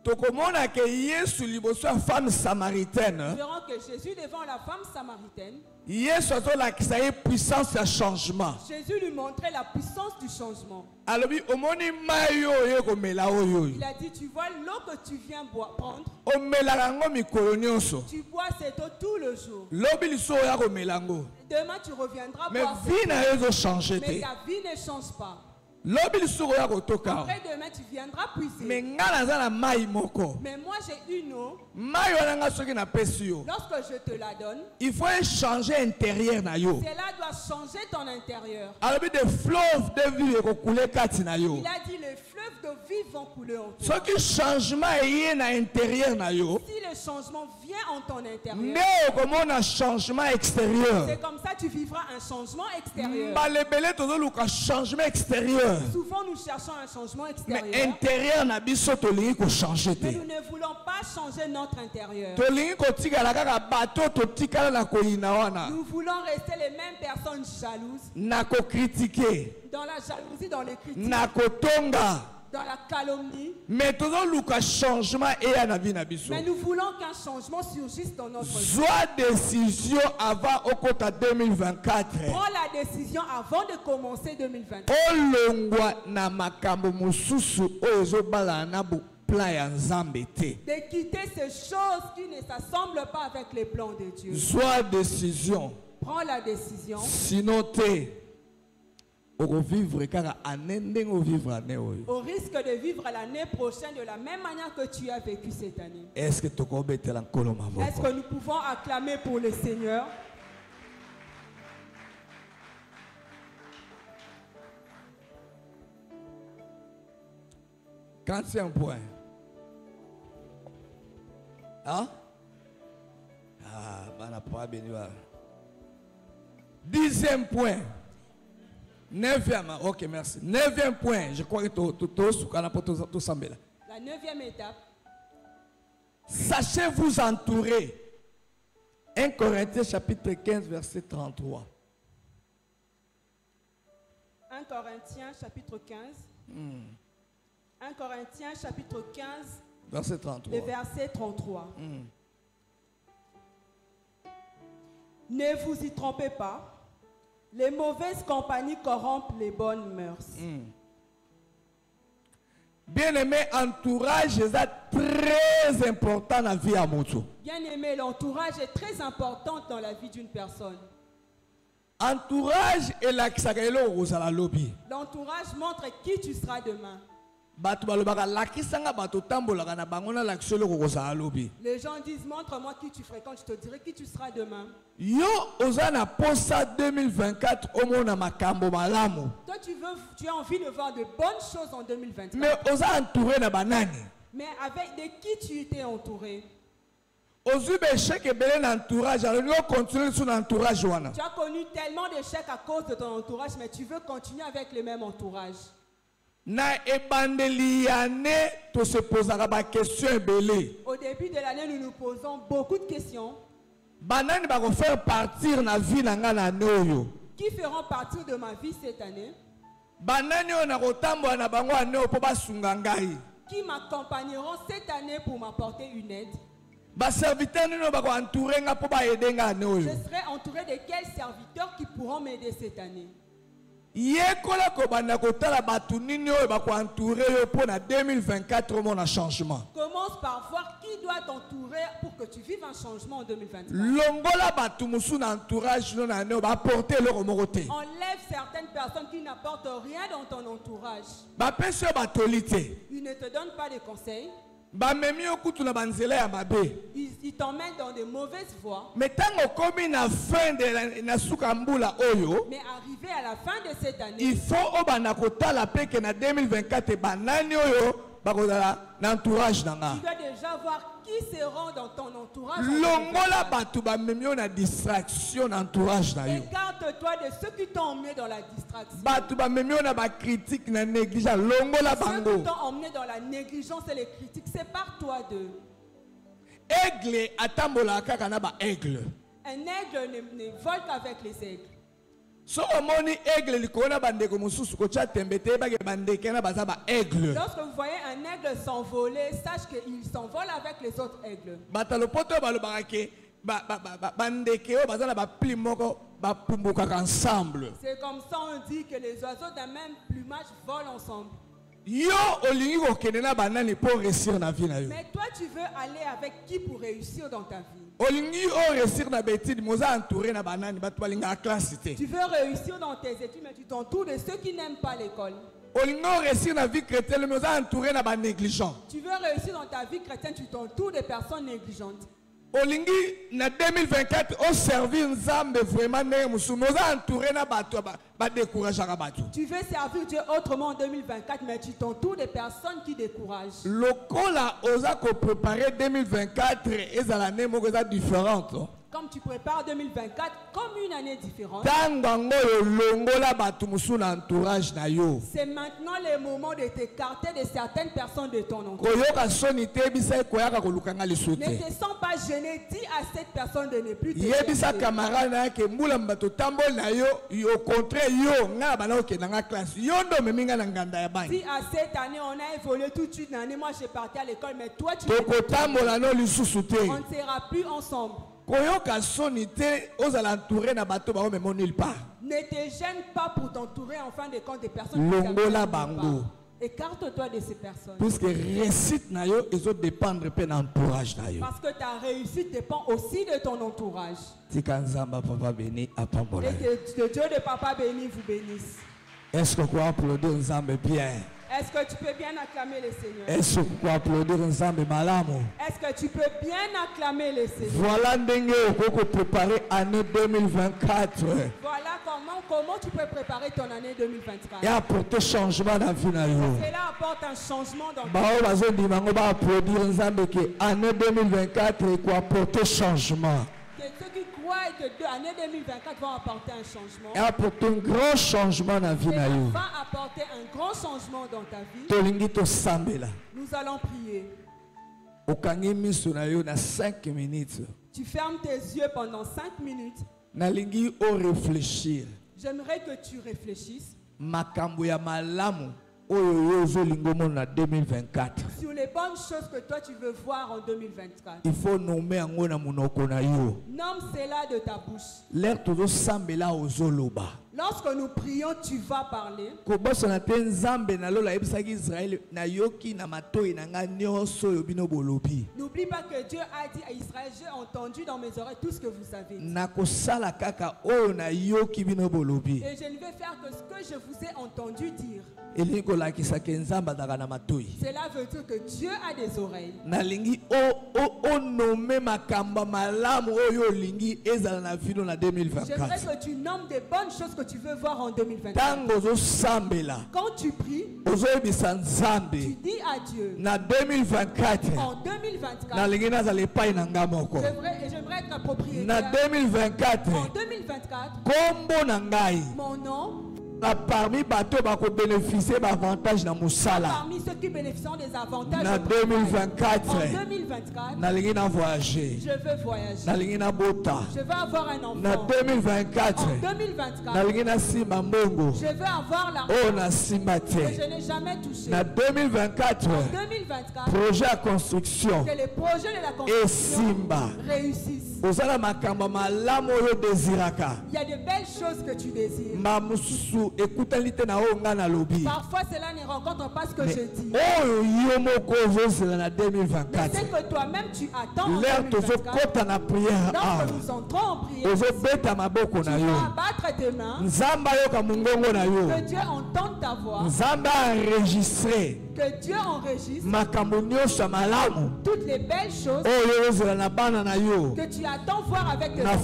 Tokomona ke Yesu liboso ya femme samaritaine. Nous verrons que Jésus devant la femme samaritaine, Yesu azolakisa ye puissance ya changement. Jésus lui montrait la puissance du changement. Alobi omoni mai oyo komela oyo. Il a dit, tu vois l'eau que tu viens prendre, Omelaka ngo mikolo nyonso. tu bois cette eau tout le jour. Lobi liso ya komela ngo. Demain tu reviendras Mais boire vie cette na eau. yo changer Mais te. ta vie ne change pas. Lobi liso ya kotoka. Après demain tu viendras puiser. Mais nga naza na mai moko. Mais moi j'ai une eau, Mai wana nga soki na pesi yo. lorsque je te la donne, Il faut changer intérieur na yo. cela doit changer ton intérieur. Alobi de fleuve de vie ekokule kati na yo. Il a dit, les fleuves de vie vont couler en toi. Soki changement eye na intérieur na yo. Si le changement vient en ton intérieur, Nde okomona changement extérieur. c'est comme ça que tu vivras un changement extérieur. Balebele tozoluka changement extérieur. Souvent nous cherchons un changement Mais extérieur, intérieur na biso tolingi ko changer mais te. nous ne voulons pas changer notre intérieur. Tolingi kotikala kaka bato totikala na koyina wana. Nous voulons rester les mêmes personnes jalouses, Na ko critiquer, dans la jalousie, dans les critiques, na kotonga. dans la calomnie. Mais tozoluka changement eya na vie na biso. Mais nous voulons qu'un changement surgisse dans notre vie. Soit décision avant okota 2024. Prends la décision avant de commencer 2020. Olongwa na makambo mususu oyo ezobala na plan ya Nzambe te. De quitter ces choses qui ne s'assemblent pas avec les plans de Dieu. Soit décision. Prends la décision. Sinon te vivre kaka année ndenge vivre année oyo. Au risque de vivre l'année prochaine de la même manière que tu as vécu cette année. Est-ce que tokobetela nkolo maboko? Est-ce que nous pouvons acclamer pour le Seigneur? Quatrième point. Hein? Ah, bana pas béni. 10e point. 9e. Ok, merci. 9e point. Je crois que tout semble. La 9e étape. Sachez vous entourer. 1 Corinthiens chapitre 15 verset 33. 1 Corinthiens chapitre 15. 1 Corinthiens chapitre 15. Verset 33. Le verset 33. Ne vous y trompez pas. Les mauvaises compagnies corrompent les bonnes mœurs. Bien-aimé, entourage est très important dans la vie à Moto. Bien-aimé, l'entourage est très important dans la vie d'une personne. Entourage est la lobby. L'entourage montre qui tu seras demain. Les gens disent, montre-moi qui tu fréquentes, je te dirai qui tu seras demain. Yo ozana posa 2024 omona makambo malamu. Toi tu as envie de voir de bonnes choses en 2024. Mais oza entouré na banani. Mais avec de qui tu étais entouré? Ozube échec et bel entourage, alors nous continuons sur l'entourage wana. Tu as connu tellement d'échecs à cause de ton entourage, mais tu veux continuer avec le même entourage. Na ebandeli ane to se posera ba question belé. Au début de l'année, nous nous posons beaucoup de questions. Banani ba ko faire partir na vie na nga na oyo. Qui feront partir de ma vie cette année? Banani on a kotambo na bango ane po ba sunga ngai. Qui m'accompagneront cette année pour m'apporter une aide? Ba serviteur nino ba ko entourer nga po ba aider nga ane oyo. Je serai entouré de quels serviteurs qui pourront m'aider cette année? Yekola ko banda ko tala batu nini oyo ba ko entourer yo po na 2024 mon a changement. Commence par voir qui doit t'entourer pour que tu vives un changement en 2024. Longola batu musu na entourage no na ne ba porter leur mokote. Enlève certaines personnes qui n'apportent rien dans ton entourage. Ba pese ba tolite. Ils ne te donnent pas de conseils. Ba memi okutu na banzela ya mabe. Ils t'emmènent dans de mauvaises voies. Mais tango komi na fin de na sukambula oyo. Mais arrivé à la fin de cette année, Il faut obana kotala peke na 2024 banani oyo bakozala na entourage nanga. tu dois déjà voir qui seront dans ton entourage. en Longola 2024. batu ba memi na distraction na entourage na yo. Écarte-toi de ceux qui t'ont emmené dans la distraction. Batu ba memi na ba critique na négligence longola Ceux bango. qui t'ont emmené dans la négligence et les critiques, sépare-toi d'eux. Aigle atambola kaka na ba aigle. Un aigle ne vole qu'avec les aigles. So omoni aigle likona bandeko mususu ko cha tembete ba ke bandeke na baza ba aigle. Lorsque vous voyez un aigle s'envoler, sache qu'il s'envole avec les autres aigles. Batalo poto balobaka ke bandeke o baza na ba pli moko ba pumbuka ensemble. C'est comme ça on dit que les oiseaux d'un même plumage volent ensemble. Yo olingi ko kende na banani pour réussir na vie na yo. Mais toi tu veux aller avec qui pour réussir dans ta vie? Olingi o réussir na betide moza entouré na banani batu balinga classe té. Tu veux réussir dans tes études, mais tu t'entoures de ceux qui n'aiment pas l'école. Olingi o réussir na vie chrétienne moza entouré na ba négligent. Tu veux réussir dans ta vie chrétienne, tu t'entoures de personnes négligentes. Olingi na 2024 o servir nzambe vraiment ndenge musu moza entouré na batu ba décourager ka batu. Tu veux servir Dieu autrement en 2024, mais tu t'entoures de personnes qui découragent. Lokola oza ko préparer 2024 ezala ne moko eza différente. Comme tu prépares 2024 comme une année différente, Tangango longola batu musu na entourage na yo. c'est maintenant le moment de t'écarter de certaines personnes de ton entourage. Koyoka soni te bisa koyaka kolukanga Ne lisute. te sens pas gêné, dis à cette personne de ne plus te Yebisa chercher. camarade na ke mbula mbato tambol na yo au contraire yo nga bana okenda nga classe yo ndo meminga na nganda ya bani. Si à cette année on a évolué tout de suite, l'année moi j'ai parti à l'école, mais toi tu Toko tambola no lisusu te. on ne sera plus ensemble. Koyoka soni te ozala entouré na bato ba memo nulle part. Ne te gêne pas pour t'entourer en fin de compte des personnes Longola qui bango. Écarte-toi de ces personnes. Puisque réussite na yo ezo dépendre pe na entourage na yo. Parce que ta réussite dépend aussi de ton entourage. Tika nzamba papa béni apambola. Et que Dieu de Papa béni vous bénisse. Est-ce que quoi applaudir nzambe bien? Est-ce que tu peux bien acclamer le Seigneur? Est-ce que quoi applaudir nzambe malamu? Est-ce que tu peux bien acclamer le Seigneur? Voilà ndenge okoko préparer année 2024 Voilà comment tu peux préparer ton année 2024. et apporter changement dans la vie na yo. Cela apporte un changement dans ta vie. Bao bazo dimango ba applaudir nzambe que année 2024 et quoi apporter changement. Que ceux qui croient que l'année 2024 vont apporter un changement. Et apporter un grand changement dans la vie na Cela yo. va apporter un grand changement dans ta vie. Tolingi to sambela. Nous allons prier. Okangi miso na yo na 5 minutes. Tu fermes tes yeux pendant 5 minutes. Nalingi o réfléchir. J'aimerais que tu réfléchisses Makambo ya malamu oyo yo zolingo mona 2024. sur les bonnes choses que toi tu veux voir en 2024. Il faut nommer yango na munoko na yo. Nomme cela de ta bouche. L'air tozo sambela ozoloba. Lorsque nous prions, tu vas parler. N'oublie pas que Dieu a dit à Israël, j'ai entendu dans mes oreilles tout ce que vous avez dit. Et je ne vais faire que ce que je vous ai entendu dire. Cela veut dire que Dieu a des oreilles. J'aimerais que tu nommes des bonnes choses que tu veux voir en 2024. Quand tu pries, tu dis à Dieu, en 2024, j'aimerais être propriétaire. En 2024, mon nom, parmi ceux qui bénéficient des avantages en 2024, je veux voyager. Je veux avoir un enfant. En 2024, je veux avoir l'argent que je n'ai jamais touché. En 2024, projet à construction, que les projets de la construction réussissent. Il y a de belles choses que tu désires. Parfois cela ne rencontre pas ce que je dis. Mais c'est que toi-même tu attends en 2024. Lorsque nous entrons en prière, tu vas abattre tes mains. Que Dieu entende ta voix. Que Dieu enregistre toutes les belles choses que tu attends voir avec tes enfants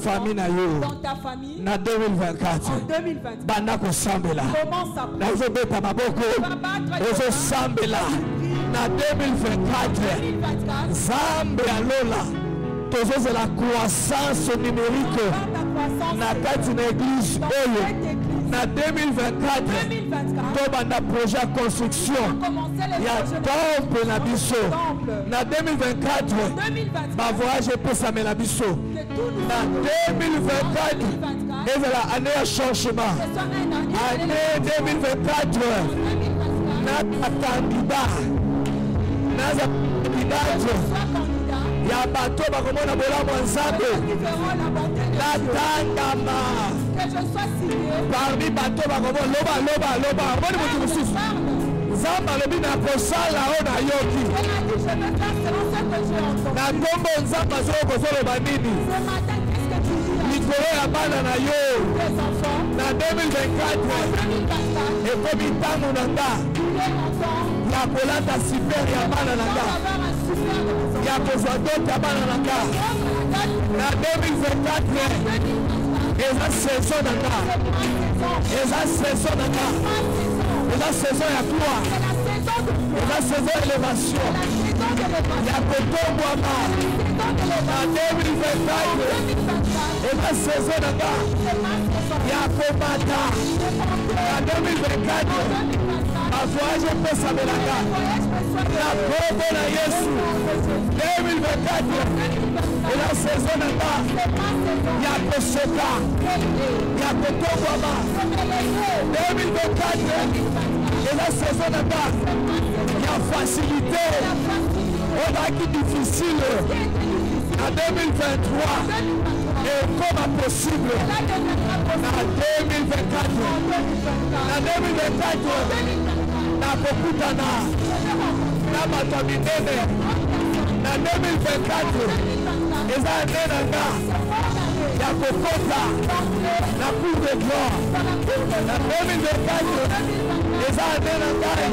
dans ta famille en 2024. Commence à prier. C'est la croissance numérique na kati na église oyo na 2024 tobanda projet de construction ya temple na biso na 2024 ba voyage epesame na biso na 2024 ezala année ya changement année 2024 na candidat na candidat ya bato bakomona bolamu nzambe natangama parmi bato bakomona loba moni motu mosusu nzambe alobi nakosala oyo nayoki na nkombo nzambe azoko kozoloba nini likolo ya bana na yo na 2024 ekomi ntango na nga ya kolata super ya bana na nga ya kozwa dote ya bana na nga na 2024 eza saison na nga eza saison na nga eza saison ya gloire eza saison ya élévation ya kotombwama na 2024 eza saison na nga ya komata na 2024 voyage epesamelaka na kombo na Yesu 2024 eza saison na nga ya kosoka ya kotongwama 2024 eza saison na nga ya facilité ozalaki difficile na 2023 ekoma possible na 2024 na 2024 nakokutana na bato ya minene na 2024 eza ane na nga ya kokota na cour de gloire na 2024 eza ane na ngai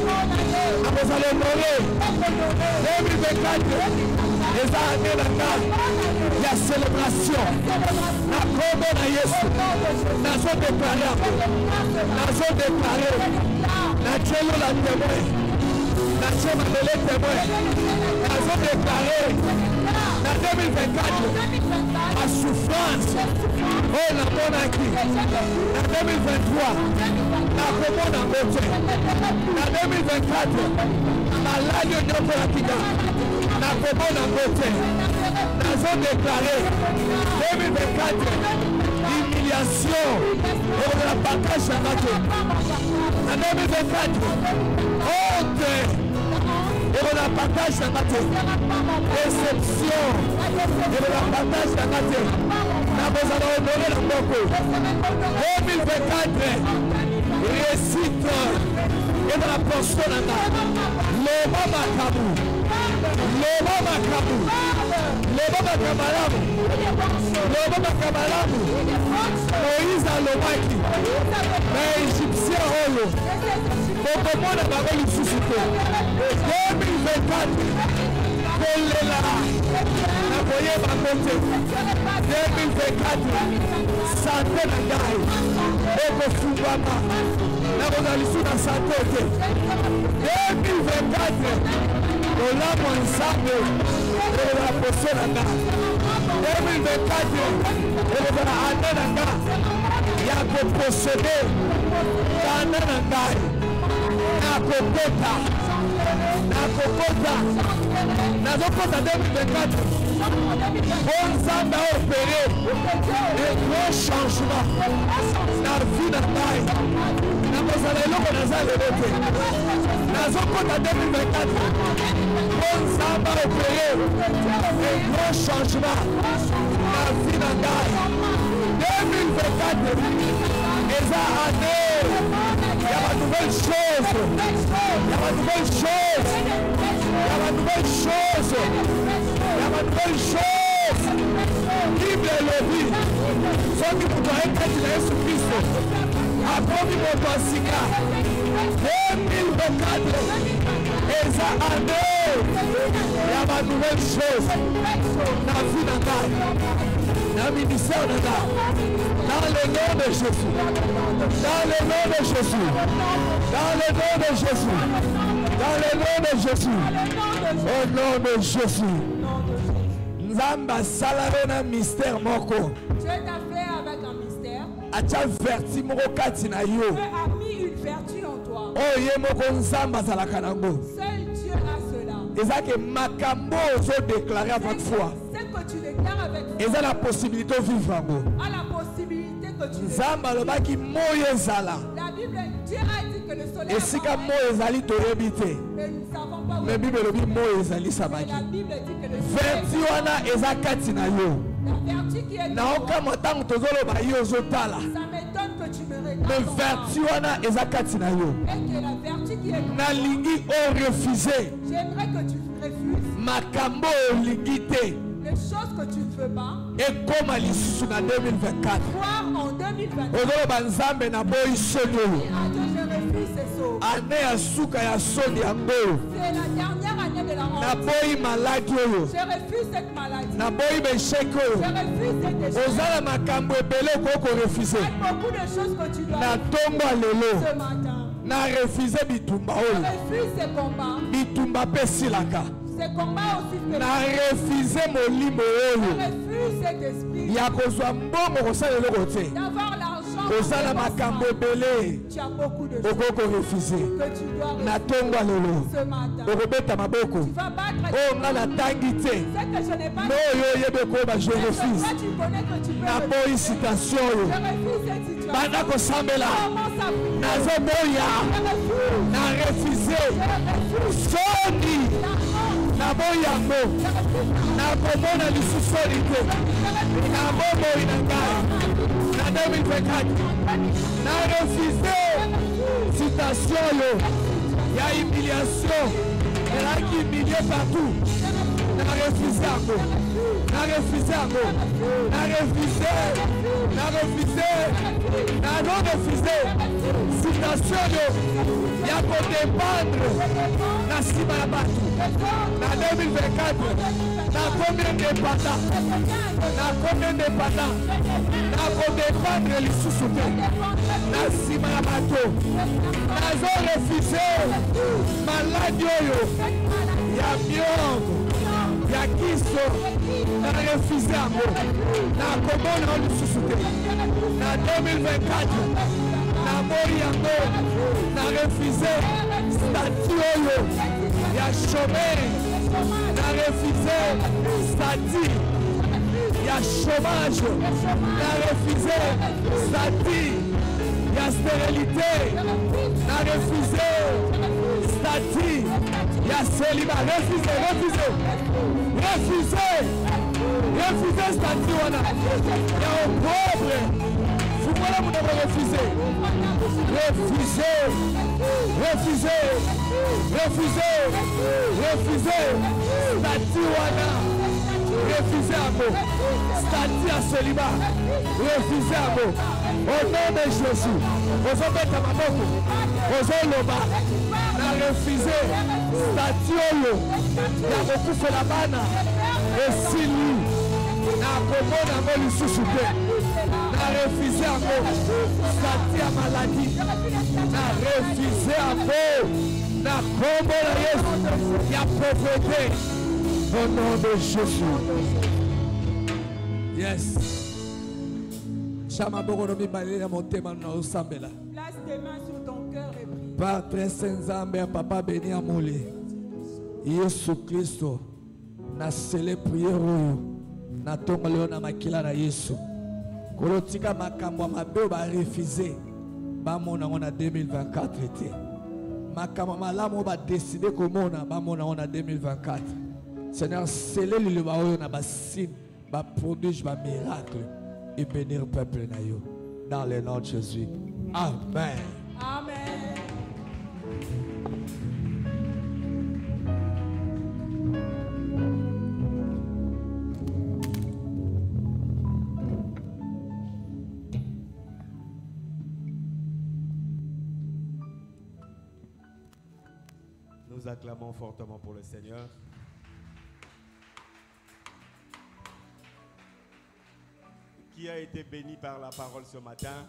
nakozala honore 2024 eza ane na ngai ya célébration na kombo na Yesu nazodeklare na Dieu la témoin na Dieu Mandele témoin nazodeklare na 2024 ma souffrance oyo namonaki na 2023 nakomona ngo te na 2024 maladi oyo nyokolakika nakomona ngo te nazodeklare 2024 humiliation okozala bakage ya bato na 2024 honte Et on a partage dans ma tête. Déception. Et on a partage dans ma tête. Nous allons honorer le Boko. 2024. Réussite. Et dans la portion de la le Baba Kabou. Le Baba Kabou. Le Baba Kabalabu. Le Baba Kabalabu. Moïse a le Maki. Mais Égyptien Olo. Pour le monde a parlé du suscité. 2024. Pour les là. La voyez ma côté. 2024. Santé na Gaï. Et pour Fubama. La rosalisou dans sa côté. 2024. On l'a ensemble. Et la potion na Gaï. 2024. Et on va aller na Gaï. Il y a que posséder. Dans na Gaï. Na kokota. Na kokota. Na kokota 2024. On s'en va opérer un gros changement dans la vie de la taille. Nous allons nous lever. Nous allons 2024. On s'en va opérer un gros changement dans la vie de la taille. 2024. Et ça année. Il y a de nouvelles choses. Il y a de nouvelles choses. Il y a de nouvelles choses. Il y a de nouvelles choses. Bible le dit. Ceux qui vous doivent être de Jésus-Christ. Après, vous doivez Sika. 2024. Et ça année. Il y a de nouvelles choses. Dans la vie de la taille. Dans le ministère de la dans le nom de Jésus. Dans le nom de Jésus. Dans le nom de Jésus. Dans le nom de Jésus. Au nom de Jésus. Nzamba salarona mystère moko. Dieu t'a fait avec un mystère. Acha verti moko kati na yo. Dieu a mis une vertu en toi. Oh ye moko nzamba zalaka nango. Seul Dieu a cela. Ezake makambo zo déclarer à votre foi. C'est que tu déclares avec foi. Eza la possibilité de vivre yango. À la possibilité que tu Nzamba lobaki moyo ezala. La Bible, Dieu a dit que le soleil Esika moyo ezali toyebi te. mais nous ne savons pas où Mais Bible lobi moyo ezali mais sabaki. la Bible dit que le Verti soleil, wana eza kati na yo. la vertu qui est Na en toi, okama tango tozoloba yo ozotala. ça m'étonne que tu me Mais regardes en verti bas. wana eza kati na yo. Et que la vertu qui est en toi, Nalingi o refuser. j'aimerais que tu refuses Makambo olingi te. les choses que tu ne veux pas. Ekoma lisusu na 2024. Croire en 2020. Ozoloba nzambe na boyi soni oyo. Ah Dieu, je refuse ces sauts. Ane ya suka ya soni yango. C'est la dernière année de la Na honte. boyi maladi oyo. Je refuse cette maladie. Na boyi besheke oyo. Je refuse cet échec. Ozala makambo ebele okoko refuser. Il y a beaucoup de choses que tu dois Na refuser tongo lelo. ce matin. Na refuser bitumba Je oyo. refuse ces combats. Bitumba pe silaka. Ces combats aussi que Na refuser molimo je oyo. refuse cet esprit Ya kozwa mbongo kosala eloko te. d'avoir l'argent. Ozala makambo ebele Tu as beaucoup de choses okoko refuser. que tu dois Na refuser tongo lelo. ce matin. Okobeta maboko. Tu vas battre. Oh nga natangi te. C'est que je n'ai pas. No oyo oyebi koyeba je Mais refuse. toi, tu connais que tu peux. Na refuser. boyi citation oyo. Je refuse cette situation. Banda kosambela. Commence à prier. Nazoboya. Je refuse. Na refuser. Je refuse. Soni. L'argent. Na boyango. Je refuse. Na komona lisusoli te. Na bomoi na ngai. Na 2024. Na refuser. Citation oyo. Ya humiliation. Elaki humilié partout. Na refuser yango. Na refuser yango. Na refuser. Na refuser. Na non refuser. Citation oyo. Ya kodépendre. Na nsima ya bato. Na 2024. Na combien indépendant. Na combien indépendant. Na kodépendre lisusu te. Na nsima ya bato. Nazo refuser. Maladi oyo. Ya miongo. Ya kiso. Na refuser yango. Na komona oyo lisusu te. Na 2024. Na mori yango. Na refuser. Statut oyo. Ya chômeur. Na refuser. Statut. Ya chômage. Na refuser. Statut. Ya stérilité. Na refuser. Statut. Ya Célibat, refusez, refusez. Refusez. Refusez statut. Il y a un pauvre. Vous voulez vous refuser. Refusez. Refusez. Refusez. Refusez. Statut. Refusez à vous. Statut à célibat. Refusez à vous. Au nom de Jésus. Vous avez ta maman. Vous avez le bas. Refusé statut il y a beaucoup fait la banne et si lui n'a pas refusé à vous statut à maladie n'a refusé à vous n'a combo il y a pauvreté au nom de Jésus. Yes. Chama bokoromi balela motema na osambela. Place tes mains sur ton cœur et prie. Père très saint Zambé, papa béni amoli. Yesu Christo, na sele prière oyo, na tonga leo na makila na Yesu. Kolotika makambo mabe ba refuser, ba mona on a 2024 été. Makambo malamu ba décider komona, ba mona on a 2024. Seigneur, sele le ba oyo na ba signe, ba prodige ba miracle et bénir le peuple na yo. Dans le nom de Jésus. Amen. Amen. Nous acclamons fortement pour le Seigneur. Qui a été béni par la parole ce matin?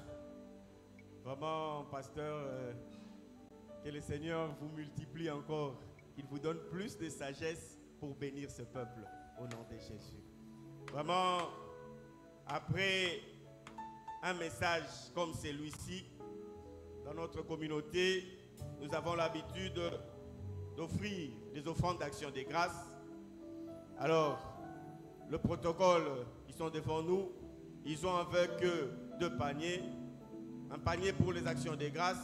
Vraiment, pasteur, que le Seigneur vous multiplie encore. Qu'il vous donne plus de sagesse pour bénir ce peuple au nom de Jésus. Vraiment, après un message comme celui-ci, dans notre communauté, nous avons l'habitude d'offrir des offrandes d'action des grâces. Alors, le protocole, ils sont devant nous. Ils ont avec eux 2 paniers. Un panier pour les actions des grâces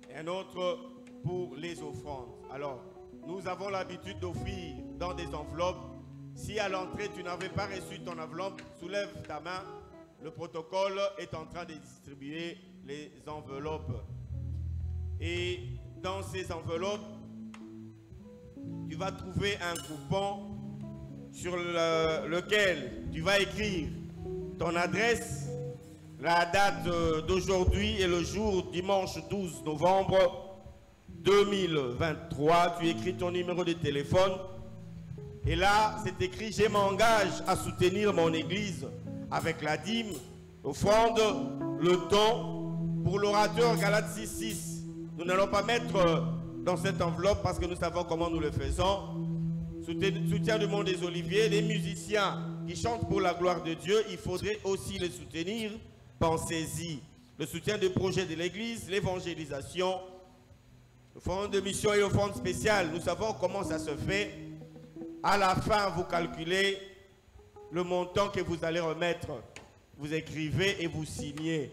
et un autre pour les offrandes. Alors, nous avons l'habitude d'offrir dans des enveloppes. Si à l'entrée, tu n'avais pas reçu ton enveloppe, soulève ta main. Le protocole est en train de distribuer les enveloppes. Et dans ces enveloppes, tu vas trouver un coupon sur lequel tu vas écrire ton adresse, la date d'aujourd'hui et le jour dimanche 12 novembre 2023. Tu écris ton numéro de téléphone et là c'est écrit: je m'engage à soutenir mon église avec la dîme, l'offrande, le don. Pour l'orateur Galates 6:6, nous n'allons pas mettre dans cette enveloppe parce que nous savons comment nous le faisons. Soutien du monde des Oliviers, les musiciens qui chantent pour la gloire de Dieu, il faudrait aussi les soutenir. Pensez-y. Le soutien des projets de l'église, l'évangélisation, l'offrande de mission et l'offrande spéciale. Nous savons comment ça se fait. À la fin, vous calculez le montant que vous allez remettre. Vous écrivez et vous signez.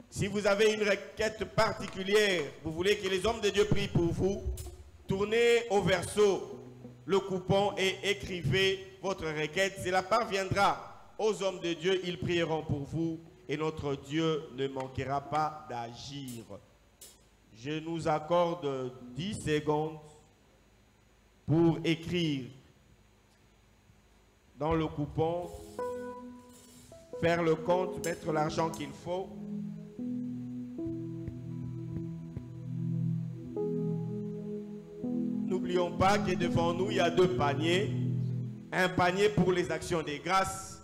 Si vous avez une requête particulière, vous voulez que les hommes de Dieu prient pour vous, tournez au verso le coupon et écrivez votre requête. Cela parviendra aux hommes de Dieu, ils prieront pour vous et notre Dieu ne manquera pas d'agir. Je nous accorde 10 secondes pour écrire dans le coupon, faire le compte, mettre l'argent qu'il faut. N'oublions pas que devant nous, il y a 2 paniers. Un panier pour les actions des grâces